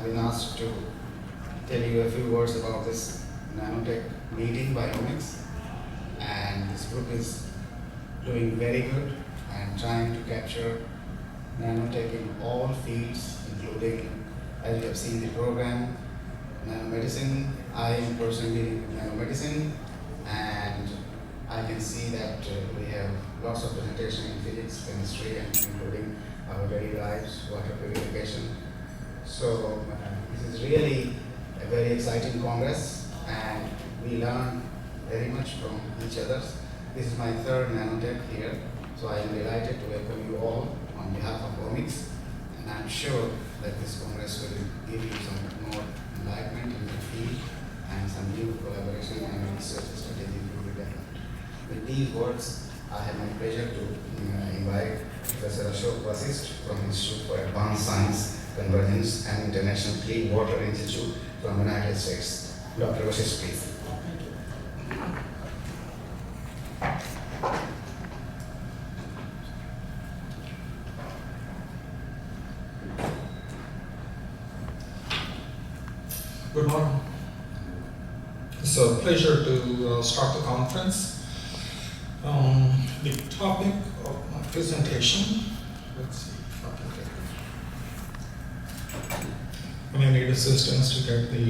I've been asked to tell you a few words about this nanotech meeting by Omics, and this group is doing very good and trying to capture nanotech in all fields, including, as you have seen the program, nanomedicine. I am personally dealing with nanomedicine, and I can see that we have lots of presentation in physics, chemistry, and including our daily lives, water purification. So this is really a very exciting congress, and we learn very much from each other. This is my third nanotech here, so I am delighted to welcome you all on behalf of Omics, and I'm sure that this congress will give you some more enlightenment in the field and some new collaboration and research strategies will be developed. With these words, I have my pleasure to invite Professor Ashok Vasist from Institute for Advanced Science, Convergence and International Clean Water Institute from the United States. Dr. Vasist, please. Good morning. It's a pleasure to start the conference. The topic of my presentation, let's see if I can get it. I may need assistance to get the